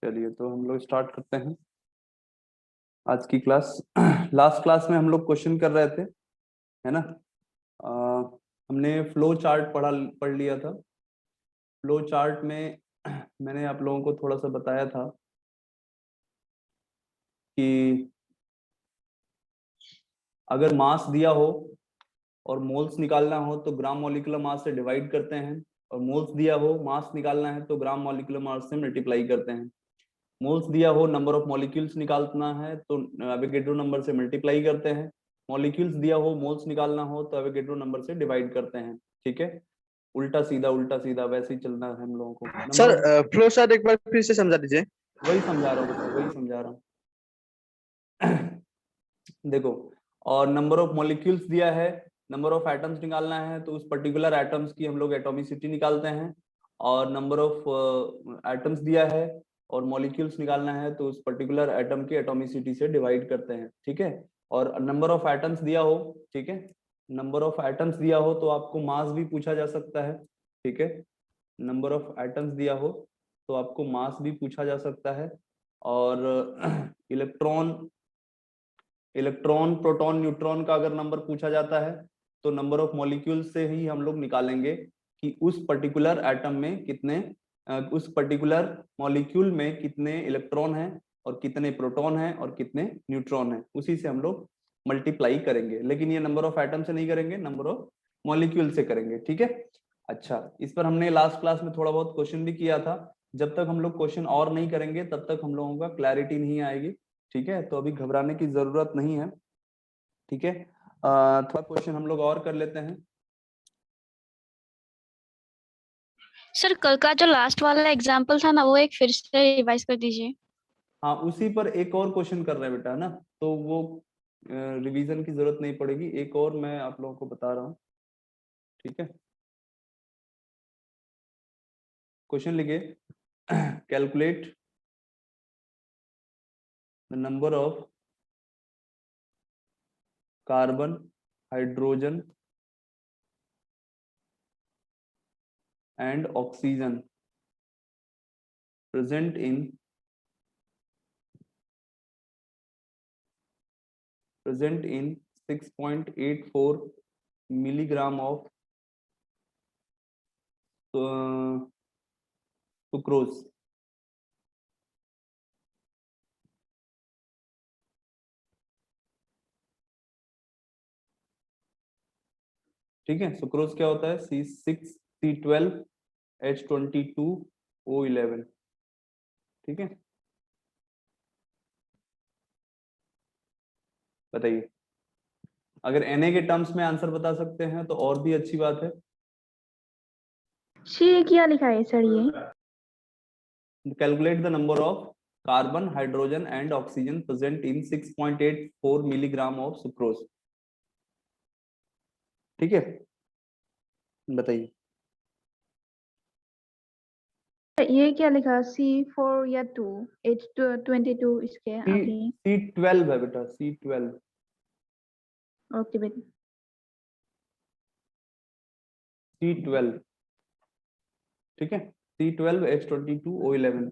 चलिए तो हम लोग स्टार्ट करते हैं आज की क्लास। लास्ट क्लास में हम लोग क्वेश्चन कर रहे थे, है ना। अ, हमने फ्लो चार्ट पढ़ लिया था। फ्लो चार्ट में मैंने आप लोगों को थोड़ा सा बताया था कि अगर मास दिया हो और मोल्स निकालना हो तो ग्राम मॉलिक्यूलर मास से डिवाइड करते हैं, और मोल्स दिया हो मास निकालना है तो ग्राम मॉलिक्यूलर मास से मल्टीप्लाई करते हैं। मोल्स दिया हो नंबर ऑफ मॉलिक्यूल्स निकालना है तो एवोगैड्रो नंबर से मल्टीप्लाई करते हैं। मॉलिक्यूल्स दिया हो मोल्स निकालना हो तो एवोगैड्रो नंबर से डिवाइड करते हैं। ठीक है, उल्टा सीधा वैसे ही चलना है हम लोगों को। Number sir of flow chart एक बार फिर से समझा दीजिए। वही समझा रहा हूँ बेटा, वही समझा रहा हूँ। देखो, और नंबर ऑफ मॉलिक्यूल्स दिया है, नंबर ऑफ एटम्स निकालना है तो उस पर्टिकुलर एटम्स की हम लोग एटॉमिसिटी निकालते हैं। और नंबर ऑफ एटम्स दिया है और मॉलिक्यूल्स निकालना है तो उस पर्टिकुलर एटम की एटॉमिसिटी से डिवाइड करते हैं। ठीक है, और नंबर ऑफ एटम्स दिया हो, ठीक है, नंबर ऑफ एटम्स दिया हो तो आपको मास भी पूछा जा सकता है। ठीक है, नंबर ऑफ एटम्स दिया हो तो आपको मास भी पूछा जा सकता है। और इलेक्ट्रॉन प्रोटॉन न्यूट्रॉन का अगर नंबर पूछा जाता है तो नंबर ऑफ मॉलिक्यूल से ही हम लोग निकालेंगे कि उस पर्टिकुलर एटम में कितने उस पर्टिकुलर मॉलिक्यूल में कितने इलेक्ट्रॉन हैं और कितने प्रोटॉन हैं और कितने न्यूट्रॉन हैं, उसी से हम लोग मल्टीप्लाई करेंगे। लेकिन ये नंबर ऑफ एटम से नहीं करेंगे, नंबर ऑफ मॉलिक्यूल से करेंगे। ठीक है, अच्छा, इस पर हमने लास्ट क्लास में थोड़ा बहुत क्वेश्चन भी किया था। जब तक हम लोग क्वेश्चन और नहीं करेंगे तब तक हम लोगों का क्लैरिटी नहीं आएगी। ठीक है, तो अभी घबराने की जरूरत नहीं है। ठीक है, थोड़ा क्वेश्चन हम लोग और कर लेते हैं। सर कल का जो लास्ट वाला एग्जाम्पल था ना, वो एक फिर से रिवाइज कर दीजिए। हाँ, उसी पर एक और क्वेश्चन कर रहे हैं बेटा, है ना, तो वो रिवीजन की जरूरत नहीं पड़ेगी। एक और मैं आप लोगों को बता रहा हूँ। ठीक है, क्वेश्चन लिखिए। Calculate the number of carbon, hydrogen and oxygen present in 6.84 milligram of sucrose. ठीक है, सुक्रोज क्या होता है? C6C12H22O11। ठीक है, बताइए। अगर Na के टर्म्स में आंसर बता सकते हैं तो और भी अच्छी बात है। सी क्या लिखा है सर ये? Calculate the number of carbon, hydrogen and oxygen present in 6.84 milligram of sucrose. ठीक है, बताइए। ये क्या लिखा? C4 या 2? H22 इसके आगे। C12 है बेटा, C12। ओके बेटा। C12, ठीक है, C12H22O11।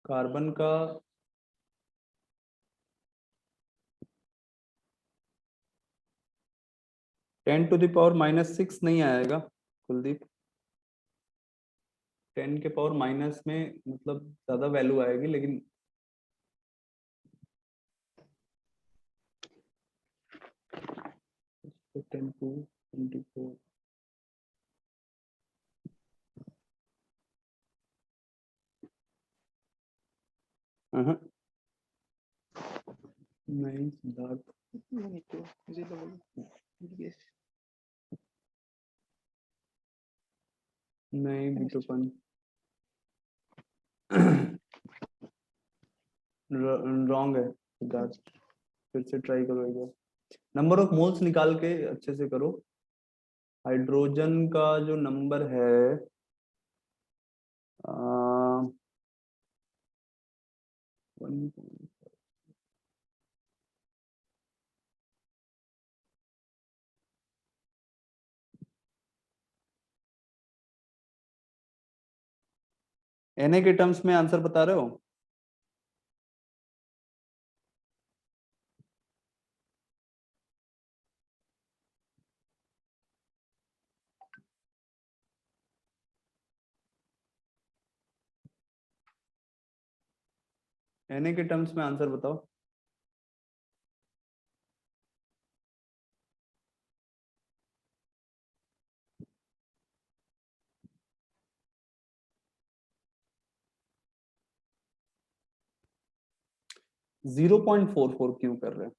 कार्बन का 10⁻⁻6 नहीं आएगा कुलदीप। 10 के पावर माइनस में मतलब ज्यादा वैल्यू आएगी, लेकिन 10 to 24 नहीं सिद्धार्थ, नहीं बिटोपन रॉन्ग है सिद्धार्थ, फिर से ट्राई करो एक बार। नंबर ऑफ मोल्स निकाल के अच्छे से करो। हाइड्रोजन का जो नंबर है आ, Na के टर्म्स में आंसर बता रहे हो? Na के टर्म्स में आंसर बताओ। जीरो 0.44 क्यों कर रहे हैं?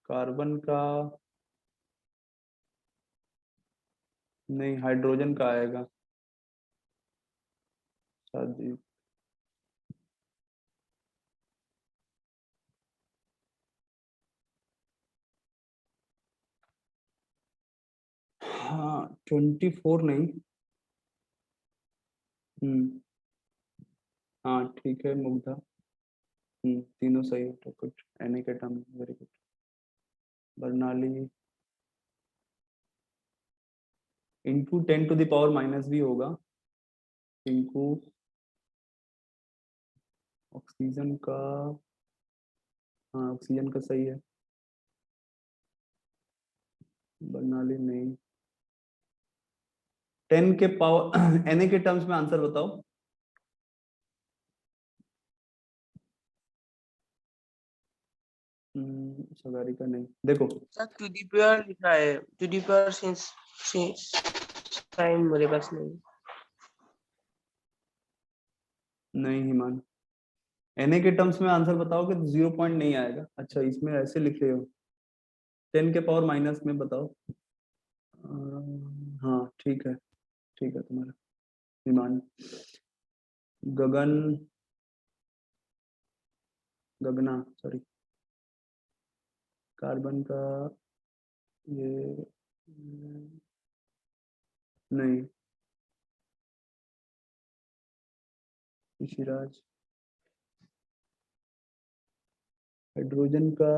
कार्बन का नहीं, हाइड्रोजन का आएगा शायद। हाँ 24 नहीं। हाँ ठीक है मुग्धा। तीनों सही है तो कुछ Na के term very good. Barnali into 10⁻⁻ भी होगा, इंटू ऑक्सीजन का। हाँ ऑक्सीजन का सही है। बर्नाली नहीं। 10 के पावर Na के टर्म्स में आंसर बताओ। सगारी का नहीं, देखो सर टू दी पावर लिखा है, to the power since time मेरे पास नहीं। नहीं हिमान, Na के टर्म्स में आंसर बताओगे तो 0 पॉइंट नहीं आएगा। अच्छा इसमें ऐसे लिख रहे हो, 10 के पावर माइनस में बताओ। हाँ ठीक है तुम्हारा हिमान। गगना सॉरी, कार्बन का ये नहीं, ऋषिराज। हाइड्रोजन का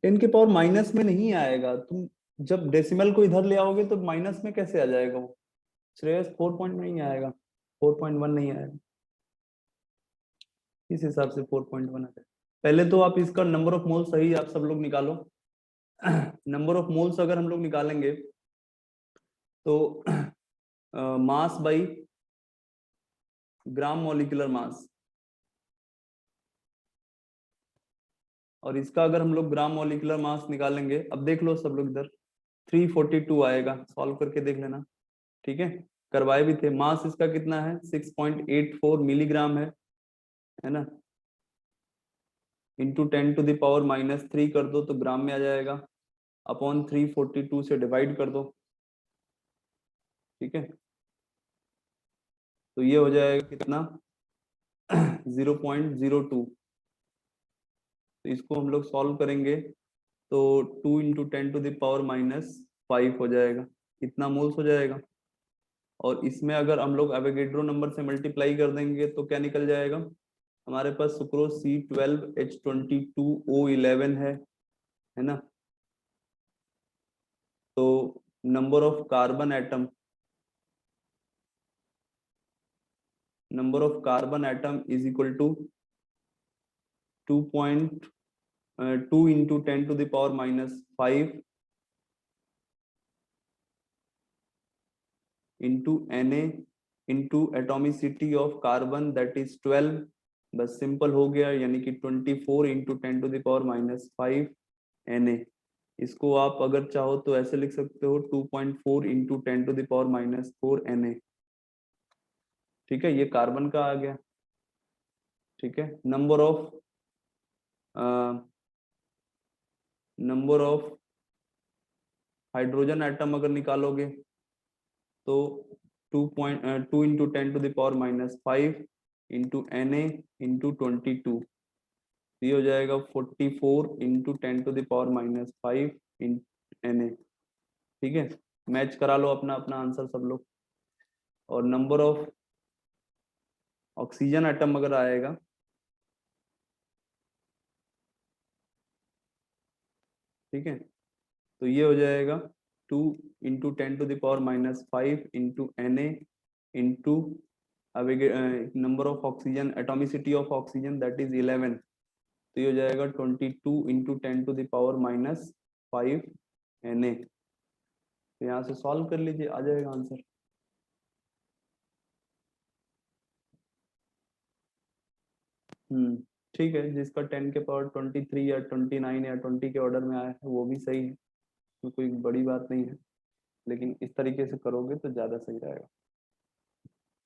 10 के पावर माइनस में नहीं आएगा। तुम जब डेसिमल को इधर ले आओगे तो माइनस में कैसे आ जाएगा वो? श्रेयस 4 पॉइंट नहीं आएगा, 4.1 नहीं आएगा। इस हिसाब से 4.1 आ जाएगा। पहले तो आप इसका नंबर ऑफ मोल्स सही आप सब लोग निकालो। नंबर ऑफ मोल्स अगर हम लोग निकालेंगे तो mass by gram molecular mass, और इसका अगर हम लोग ग्राम मॉलिक्यूलर मास निकालेंगे, अब देख लो सब लोग इधर 342 आएगा, सॉल्व करके देख लेना। ठीक है, करवाए भी थे। मास इसका कितना है? 6.84 मिलीग्राम है ना। इंटू 10⁻⁻³ कर दो तो ग्राम में आ जाएगा, अपॉन 342 से डिवाइड कर दो। ठीक है, तो ये हो जाएगा कितना 0.02। तो इसको हम लोग सॉल्व करेंगे तो 2 × 10⁻⁻5 हो जाएगा, इतना मोल्स हो जाएगा। और इसमें अगर हम लोग एवोगैड्रो नंबर से मल्टीप्लाई कर देंगे तो क्या निकल जाएगा, हमारे पास सुक्रोज C12H22O11 है ना। तो number of carbon atom is equal to 2 × 10⁻⁵ into Na into atomicity of carbon that is 12, बस सिंपल हो गया, यानी कि 24 × 10⁻⁵ Na। इसको आप अगर चाहो तो ऐसे लिख सकते हो 2.4 × 10⁻⁴ Na। ठीक है, ये कार्बन का आ गया। ठीक है, नंबर ऑफ हाइड्रोजन एटम अगर निकालोगे तो 2 × 10⁻⁵ into Na into 22, ये हो जाएगा 44 × 10⁻⁵ in Na। ठीक है, मैच करा लो अपना अपना आंसर सब लोग। और नंबर ऑफ ऑक्सीजन एटम अगर आएगा ठीक है, तो ये हो जाएगा 2 × 10⁻⁵ into Na into number of oxygen, atomicity of oxygen that is 11, तो ये हो जाएगा 22 × 10⁻⁵ Na। तो यहाँ से सॉल्व कर लीजिए, आ जाएगा आंसर। ठीक है, जिसका 10⁻23 या 29 या 20 के ऑर्डर में आया है वो भी सही है, तो कोई बड़ी बात नहीं है, लेकिन इस तरीके से करोगे तो ज्यादा सही रहेगा।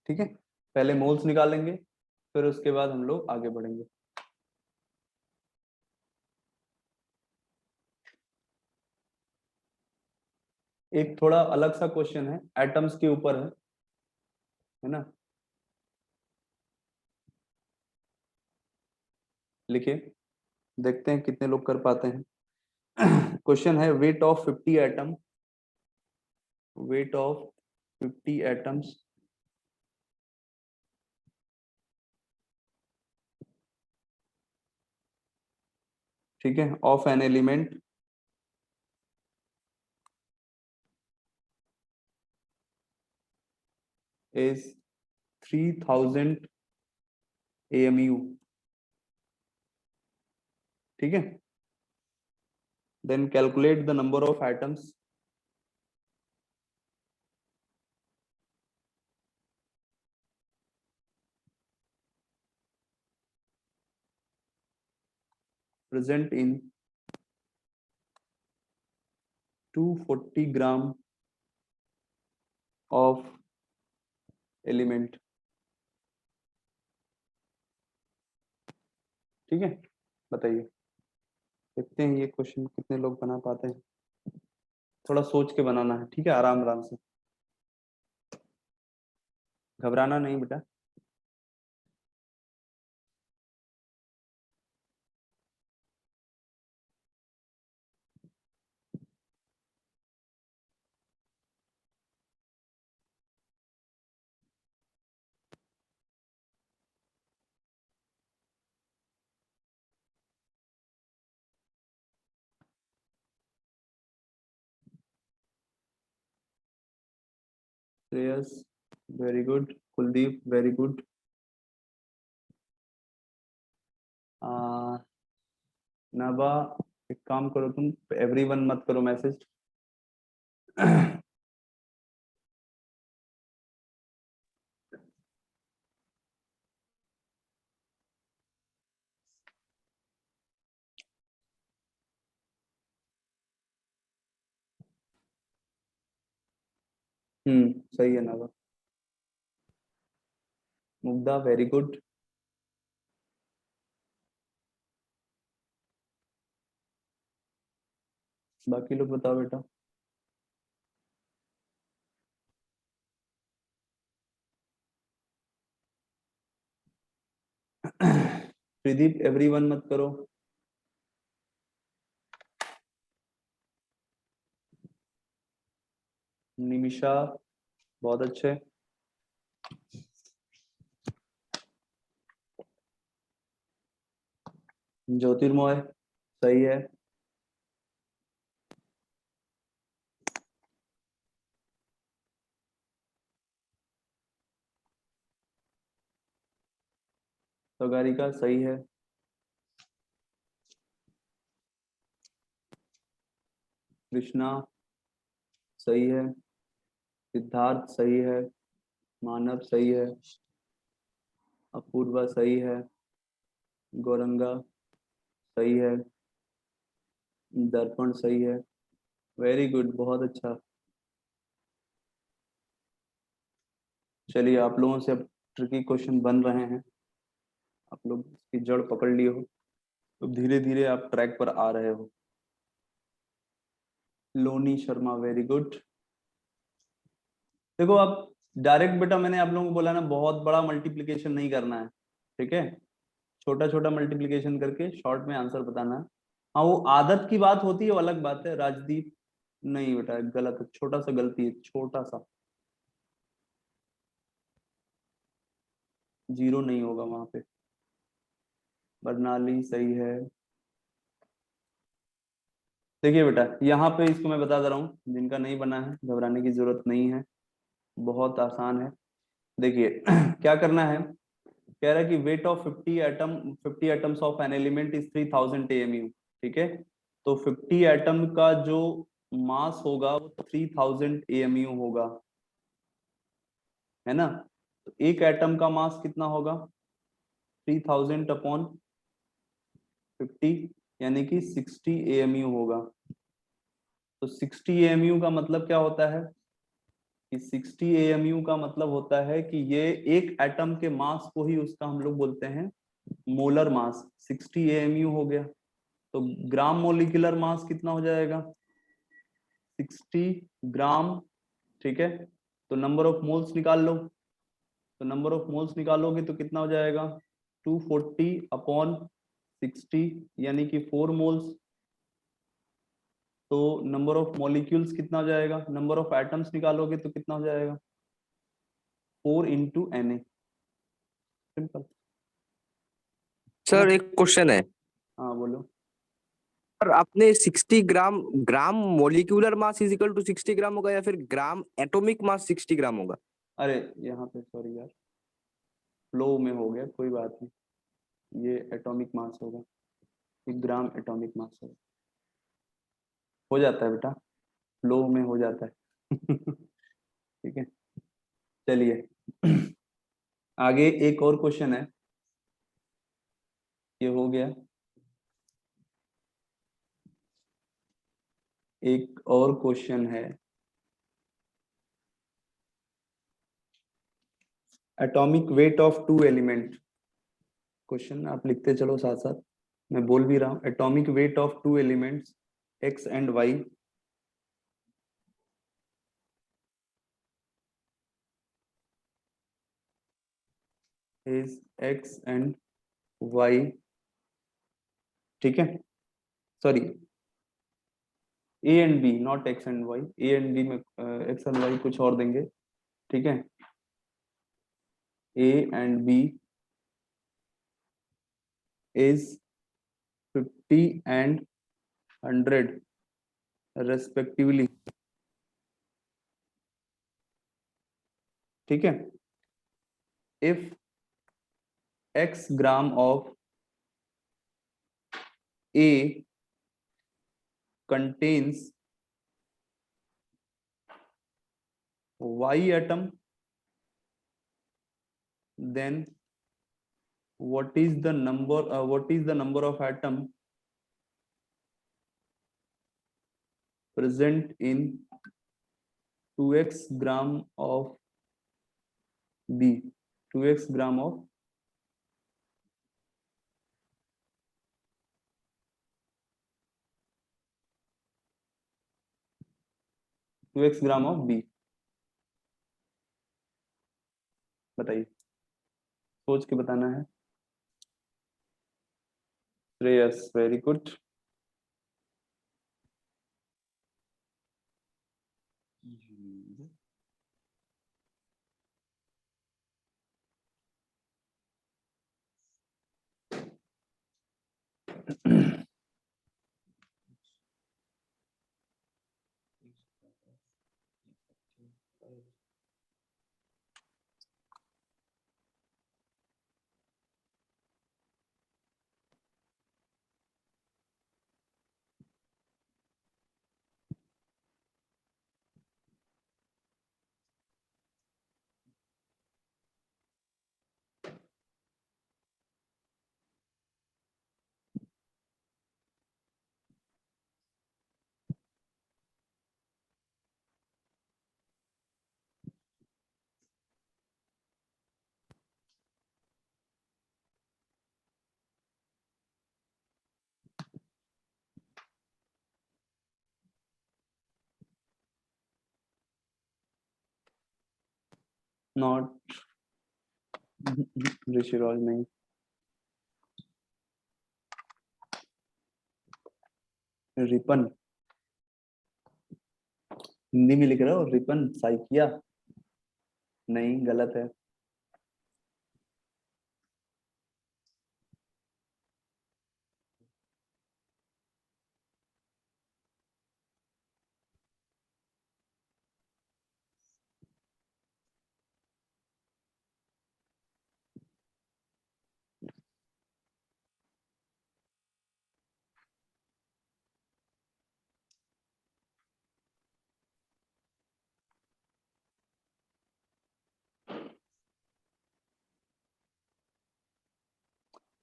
ठीक है, पहले मोल्स निकालेंगे फिर उसके बाद हम लोग आगे बढ़ेंगे। एक थोड़ा अलग सा क्वेश्चन है, एटम्स के ऊपर है ना। लिखिए, देखते हैं कितने लोग कर पाते हैं। क्वेश्चन है weight of 50 atom, weight of 50 atoms ठीक है of an element is 3000 AMU। ठीक है, then calculate the number of atoms present in 240 gram of element. ठीक है, बताइए, देखते हैं ये क्वेश्चन कितने लोग बना पाते हैं। थोड़ा सोच के बनाना है, ठीक है, आराम आराम से, घबराना नहीं बेटा। Shreyas very good, Kuldeep very good, नबा एक काम करो तुम, एवरीवन मत करो मैसेज। सही है नबा। Mugdha very good. बाकी लोग बताओ बेटा। प्रदीप एवरीवन मत करो। निमिषा बहुत अच्छे। ज्योतिर्मय सही है। सगारिका सही है। कृष्णा सही है। सिद्धार्थ सही है। मानव सही है। अपूर्वा सही है। गौरंगा सही है। दर्पण सही है। वेरी गुड, बहुत अच्छा। चलिए, आप लोगों से अब ट्रिकी क्वेश्चन बन रहे हैं। आप लोग इसकी जड़ पकड़ लिए हो, तो धीरे धीरे आप ट्रैक पर आ रहे हो। Loni Sharma very good. देखो, आप डायरेक्ट बेटा, मैंने आप लोगों को बोला ना, बहुत बड़ा मल्टीप्लिकेशन नहीं करना है, ठीक है। छोटा छोटा मल्टीप्लिकेशन करके शॉर्ट में आंसर बताना है। हाँ, वो आदत की बात होती है, वो अलग बात है। राजदीप नहीं बेटा, गलत है, छोटा सा गलती है, छोटा सा। जीरो नहीं होगा वहां पे। बरनाली सही है। देखिए बेटा, यहाँ पे इसको मैं बता दे रहा हूँ, जिनका नहीं बना है घबराने की जरूरत नहीं है, बहुत आसान है। देखिए क्या करना है, कह रहा है कि weight of 50 atoms of an element is 3000 AMU, ठीक है। तो 50 एटम का जो मास होगा वो 3000 AMU होगा, है ना। तो एक एटम का मास कितना होगा, 3000 अपॉन 50, यानी कि 60 AMU होगा। तो 60 AMU का मतलब क्या होता है कि 60 AMU का मतलब होता है कि ये एक एटम के मास को ही उसका हम लोग बोलते हैं मोलर मास। 60 AMU हो गया। तो ग्राम मोलिकुलर मास कितना हो जाएगा, 60 ग्राम, ठीक है। तो नंबर ऑफ मोल्स निकाल लो। तो नंबर ऑफ मोल्स निकालोगे तो कितना हो जाएगा, 240 अपॉन 60, यानी कि 4 मोल्स। तो नंबर ऑफ मॉलिक्यूल्स कितना हो जाएगा, नंबर ऑफ एटम्स निकालोगे तो कितना हो जाएगा, 4 इंटू Na। सिंपल है सर ना। एक क्वेश्चन है। हाँ बोलो। सर आपने 60 gram, gram molecular mass is equal to 60 gram होगा या फिर ग्राम एटॉमिक मास 60 ग्राम होगा? अरे यहाँ पे सॉरी यार, फ्लो में हो गया, कोई बात नहीं। ये एटॉमिक मास होगा, 1 ग्राम एटॉमिक मास होगा। हो जाता है बेटा, फ्लो में हो जाता है ठीक है। चलिए आगे एक और क्वेश्चन है, ये हो गया। एक और क्वेश्चन है, atomic weight of 2 element. Question आप लिखते चलो साथ साथ, मैं बोल भी रहा हूं। Atomic weight of 2 elements X and Y is X and Y, ठीक है। Sorry, A and B, not X and Y। A and B में X एंड Y कुछ और देंगे, ठीक है। A and B is 50 and 100 respectively, ठीक है। If X gram of A contains Y atom, then what is the number of atom present in 2x gram of B, 2x gram of 2x gram of B, बताइए, सोच के बताना है। Shreyas very good. Not Rishiraj नहीं। Ripon Hindi में लिख रहे हो, रिपन साइकिया नहीं, गलत है।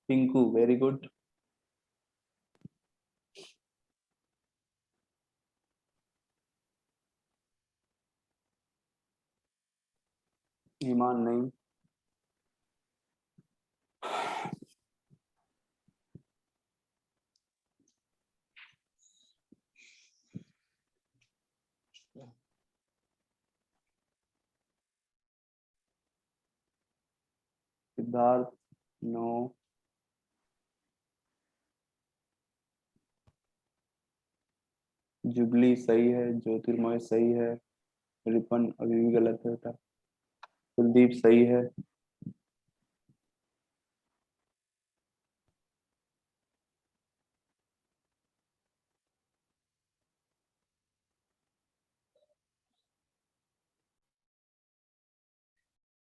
Pinku very good. ईमान नहीं। सिद्धार्थ नो। जुबली सही है, ज्योतिर्मय सही है, रिपन अभी भी गलत है बेटा, कुलदीप सही है।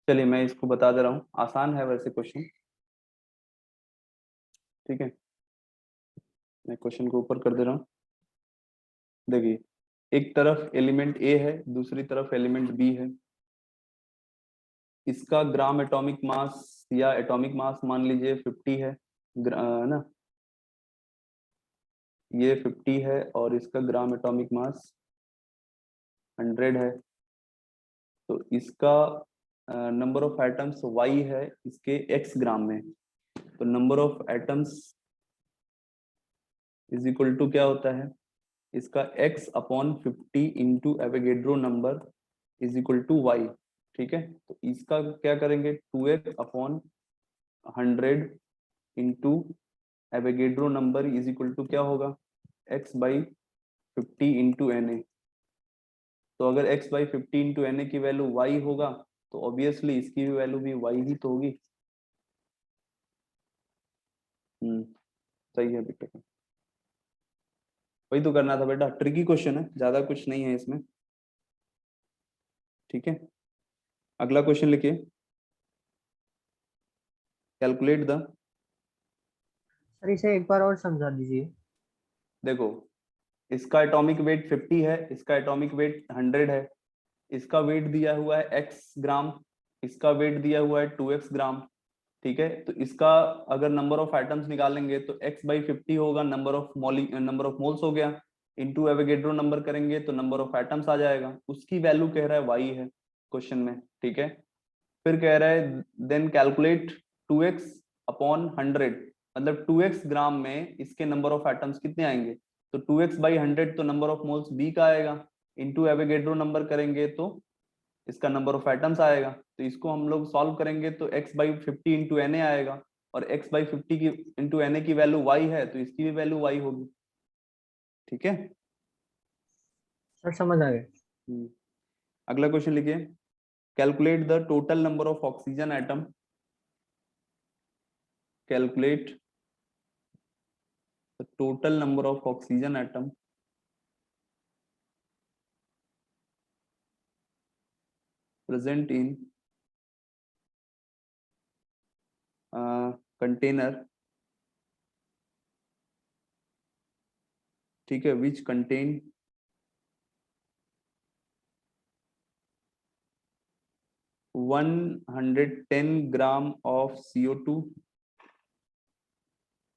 चलिए मैं इसको बता दे रहा हूँ, आसान है वैसे क्वेश्चन, ठीक है। मैं क्वेश्चन को ऊपर कर दे रहा हूँ। देखिए, एक तरफ एलिमेंट ए है, दूसरी तरफ एलिमेंट बी है। इसका ग्राम एटॉमिक मास या एटॉमिक मास मान लीजिए 50 है ना, ये 50 है और इसका ग्राम एटॉमिक मास 100 है। तो इसका नंबर ऑफ एटम्स y है इसके x ग्राम में। तो number of atoms is equal to क्या होता है, इसका x upon 50 into Avogadro number is equal to y, ठीक है। तो इसका क्या करेंगे, 2x upon 100 into Avogadro number is equal to क्या होगा, x बाई 50 इंटू Na। तो अगर x बाई 50 इंटू Na की वैल्यू y होगा तो ऑब्वियसली इसकी भी वैल्यू भी y ही तो होगी। सही है बेटा, वही तो करना था बेटा, ट्रिकी क्वेश्चन है, ज्यादा कुछ नहीं है इसमें, ठीक है। अगला क्वेश्चन लिखिए, कैलकुलेट द। सर इसे एक बार और समझा दीजिए। देखो, इसका एटॉमिक वेट 50 है, इसका एटॉमिक वेट 100 है, इसका वेट दिया हुआ है x ग्राम, इसका वेट दिया हुआ है 2x ग्राम, ठीक है। तो इसका अगर नंबर ऑफ एटम्स निकालेंगे तो x बाई 50 होगा, नंबर ऑफ मोल्स हो गया, इनटू एवोगैड्रो नंबर करेंगे तो नंबर ऑफ एटम्स आ जाएगा। उसकी वैल्यू कह रहा है y है क्वेश्चन में, ठीक है। फिर कह रहा है देन कैलकुलेट 2x अपॉन 100, मतलब 2x ग्राम में इसके नंबर ऑफ एटम्स कितने आएंगे, तो 2x बाई 100 तो नंबर ऑफ मोल्स b का आएगा, इनटू एवोगैड्रो नंबर करेंगे तो इसका नंबर ऑफ एटम्स आएगा। तो इसको हम लोग सॉल्व करेंगे तो x बाई 50 इंटू Na आएगा, और x बाई 50 की इंटू Na की वैल्यू y है तो इसकी भी वैल्यू y होगी, ठीक है। सर समझ आ गया। अगला क्वेश्चन लिखिए, calculate the total number of oxygen atom, calculate the total number of oxygen atom present in container, ठीक है, which contain (110 gram of CO2,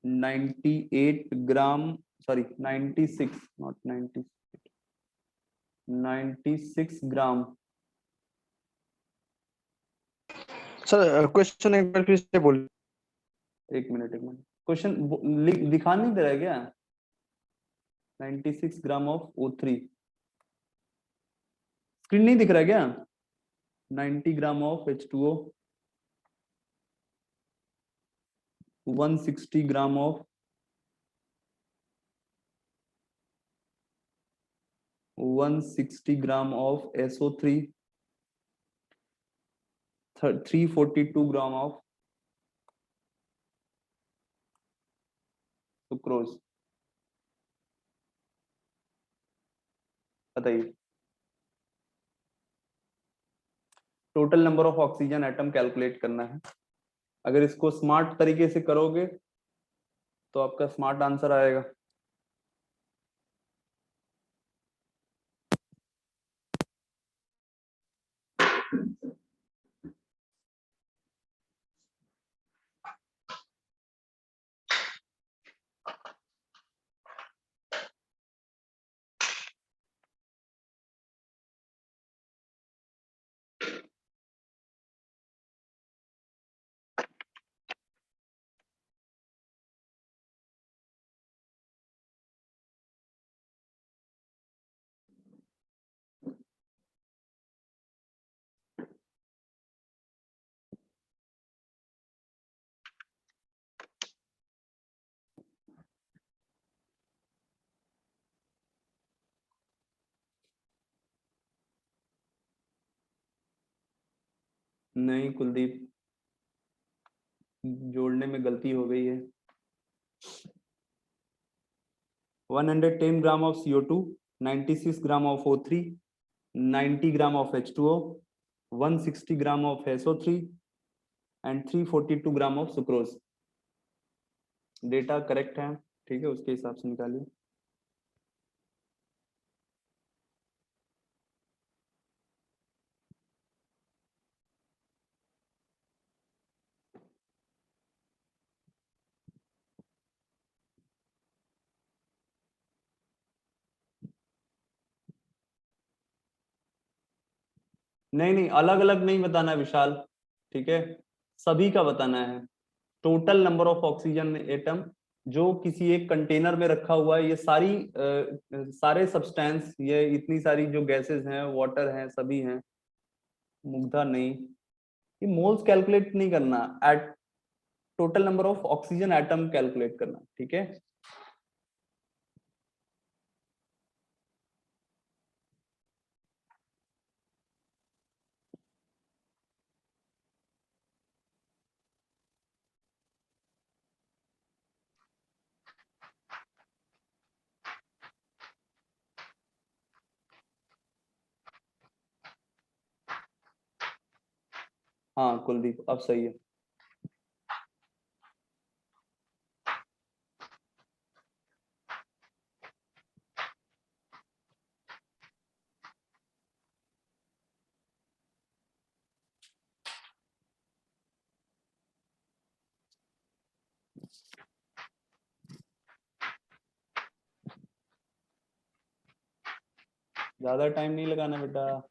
96 gram, sorry, 96, not 90, 96 gram. Sir question एक बार फिर से बोल। एक मिनट क्वेश्चन दिखा नहीं दे रहा है क्या? 96 ग्राम ऑफ O3, स्क्रीन नहीं दिख रहा है क्या? 90 gram of H2O, 160 gram of 160 gram of SO3, 342 gram of sucrose. बताइए, total number of oxygen atom calculate करना है। अगर इसको स्मार्ट तरीके से करोगे तो आपका स्मार्ट आंसर आएगा। नहीं कुलदीप, जोड़ने में गलती हो गई है। 110 gram of CO2, 96 gram of O3, 90 gram of H2O, 160 gram of SO3 and 342 gram of sucrose. Data correct है, ठीक है, उसके हिसाब से निकालिए। नहीं, अलग अलग नहीं बताना है विशाल, ठीक है, सभी का बताना है। Total number of oxygen atom जो किसी एक कंटेनर में रखा हुआ है, ये सारे सब्सटेंस, ये इतनी सारी जो गैसेस हैं, वाटर हैं, सभी हैं। मुग्धा नहीं, ये मोल्स कैलकुलेट नहीं करना, at total number of oxygen atom calculate करना, ठीक है। हाँ कुलदीप, अब सही है। ज्यादा टाइम नहीं लगाना बेटा।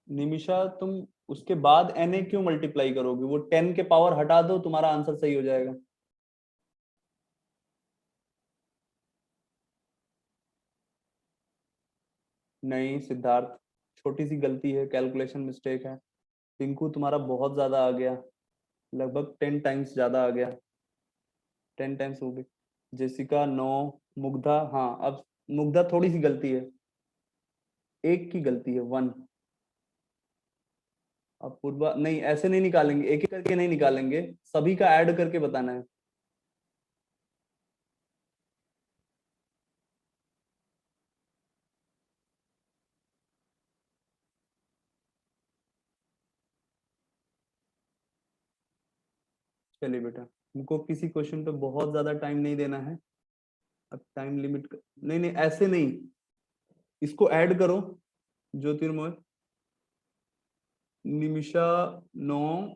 निमिषा, तुम उसके बाद Na क्यों मल्टीप्लाई करोगे? वो 10 के पावर हटा दो, तुम्हारा आंसर सही हो जाएगा। नहीं सिद्धार्थ, छोटी सी गलती है, कैलकुलेशन मिस्टेक है। टिंकू तुम्हारा बहुत ज्यादा आ गया, लगभग 10 टाइम्स ज्यादा आ गया, 10 टाइम्स हो गई। जेसिका 9, मुग्धा, हाँ अब मुग्धा थोड़ी सी गलती है, एक की गलती है, 1। अब पूर्वा नहीं, ऐसे नहीं निकालेंगे, एक एक करके नहीं निकालेंगे, सभी का ऐड करके बताना है। चलिए बेटा, हमको किसी क्वेश्चन पे बहुत ज्यादा टाइम नहीं देना है। अब टाइम लिमिट नहीं नहीं ऐसे नहीं, इसको ऐड करो। ज्योतिर्मय, निमिषा 9,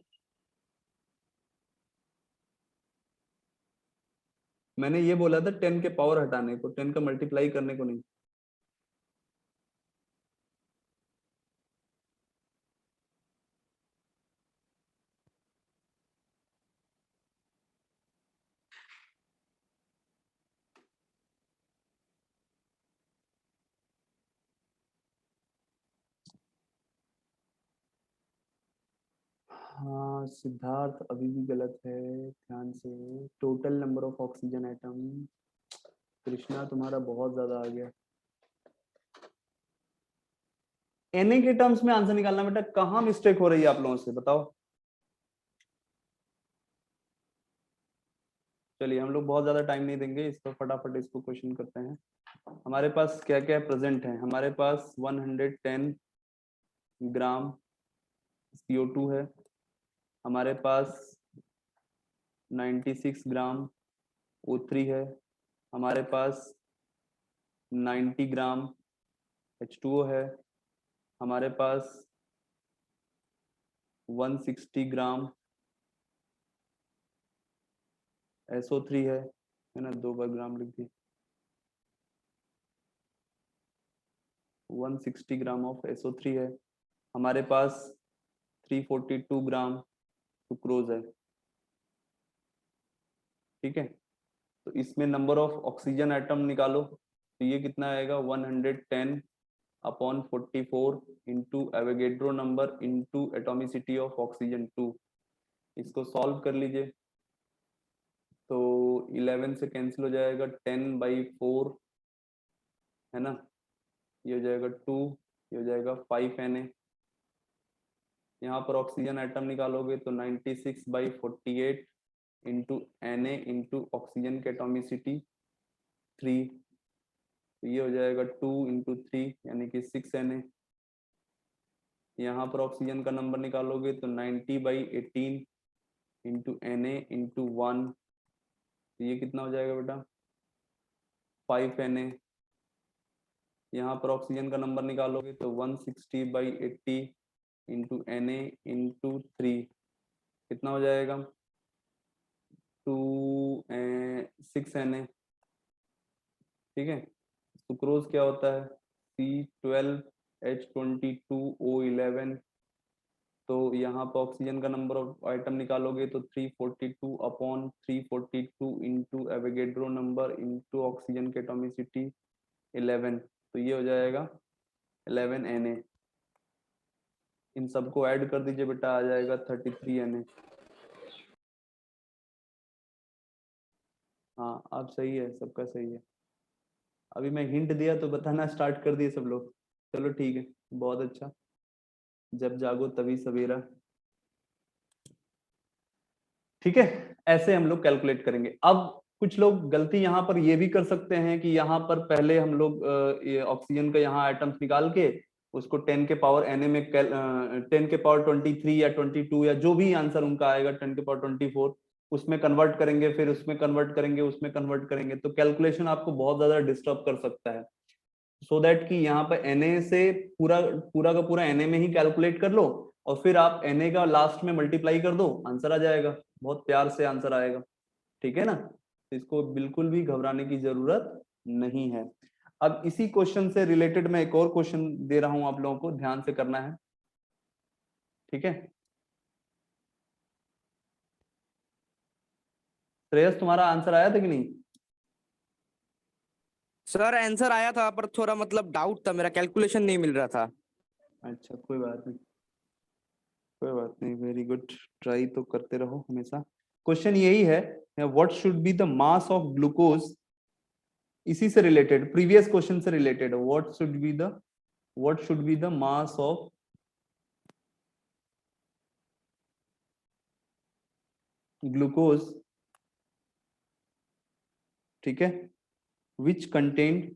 मैंने ये बोला था 10 के पावर हटाने को, 10 का मल्टीप्लाई करने को नहीं। हाँ सिद्धार्थ, अभी भी गलत है, ध्यान से। Total number of oxygen atom, Krishna तुम्हारा बहुत ज्यादा आ गया। Na के टर्म्स में आंसर निकालना बेटा, कहाँ मिस्टेक हो रही है आप लोगों से, बताओ। चलिए हम लोग बहुत ज्यादा टाइम नहीं देंगे इस पर, फटाफट इसको क्वेश्चन करते हैं। हमारे पास क्या क्या प्रेजेंट है, हमारे पास 110 ग्राम CO2 है, हमारे पास 96 ग्राम O3 है, हमारे पास 90 ग्राम H2O है, हमारे पास 160 ग्राम SO3 है ना, 2 बार ग्राम लिख दी। 160 ग्राम ऑफ SO3 है, हमारे पास 342 ग्राम सुक्रोज है। ठीक है, तो इसमें नंबर ऑफ ऑक्सीजन एटम निकालो, तो ये कितना आएगा 110 upon 44 into Avogadro number into atomicity of oxygen 2। इसको सॉल्व कर लीजिए, तो 11 से कैंसिल हो जाएगा, 10/4 है ना, ये हो जाएगा 2, ये हो जाएगा 5 Na। यहाँ पर ऑक्सीजन एटम निकालोगे तो 96/48 इंटू Na इंटू ऑक्सीजन के एटॉमिसिटी 3, तो ये हो जाएगा 2 इंटू 3 यानी कि 6 Na। यहाँ पर ऑक्सीजन का नंबर निकालोगे तो 90/18 इंटू Na इंटू 1, तो ये कितना हो जाएगा बेटा 5 Na। यहाँ पर ऑक्सीजन का नंबर निकालोगे तो 160/80 इंटू Na इंटू 3 कितना हो जाएगा 6 Na। ठीक है, सुक्रोज क्या होता है C12H22O11, तो यहाँ पर ऑक्सीजन का नंबर ऑफ आइटम निकालोगे तो 342 upon 342 into Avogadro number into oxygen के एटॉमिसिटी 11, तो ये हो जाएगा 11 Na। इन सबको ऐड कर दीजिए बेटा, आ जाएगा 33 Na। हाँ अब सही है, सबका सही है। अभी मैं हिंट दिया तो बताना स्टार्ट कर दिए सब लोग, चलो ठीक है, बहुत अच्छा। जब जागो तभी सवेरा। ठीक है, ऐसे हम लोग कैलकुलेट करेंगे। अब कुछ लोग गलती यहाँ पर ये भी कर सकते हैं कि यहाँ पर पहले हम लोग ऑक्सीजन का यहाँ आइटम्स निकाल के उसको 10 के पावर Na में 10 के पावर 23 या 22 या जो भी आंसर उनका आएगा 10 के पावर 24 उसमें कन्वर्ट करेंगे, फिर उसमें कन्वर्ट करेंगे, उसमें कन्वर्ट करेंगे, तो कैलकुलेशन आपको बहुत ज्यादा डिस्टर्ब कर सकता है। सो दैट कि यहाँ पर Na से पूरा पूरा का पूरा Na में ही कैलकुलेट कर लो और फिर आप Na का लास्ट में मल्टीप्लाई कर दो, आंसर आ जाएगा, बहुत प्यार से आंसर आएगा। ठीक है ना, तो इसको बिल्कुल भी घबराने की जरूरत नहीं है। अब इसी क्वेश्चन से रिलेटेड मैं एक और क्वेश्चन दे रहा हूं, आप लोगों को ध्यान से करना है। ठीक है, श्रेयस तुम्हारा आंसर आया था कि नहीं? सर आंसर आया था पर थोड़ा मतलब डाउट था, मेरा कैलकुलेशन नहीं मिल रहा था। अच्छा कोई बात नहीं, कोई बात नहीं, वेरी गुड, ट्राई तो करते रहो हमेशा। क्वेश्चन यही है, what should be the mass of glucose, इसी से रिलेटेड, प्रीवियस क्वेश्चन से related, what should be the mass of glucose, ठीक है, which contained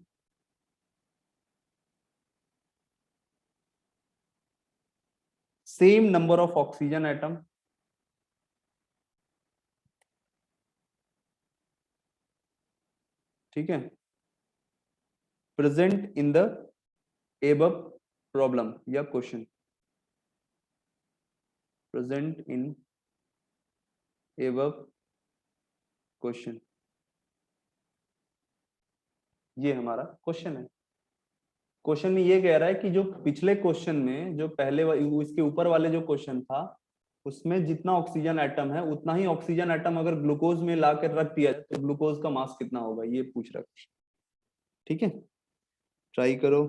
same number of oxygen atom ठीक है, present in the above problem या question, present in above question, ये हमारा क्वेश्चन है। क्वेश्चन में ये कह रहा है कि जो पिछले क्वेश्चन में जो पहले इसके ऊपर वाले जो क्वेश्चन था उसमें जितना ऑक्सीजन एटम है उतना ही ऑक्सीजन एटम अगर ग्लूकोज में ला कर रख दिया तो ग्लूकोज का मास कितना होगा, ये पूछ रहा है। ठीक है, ट्राई करो।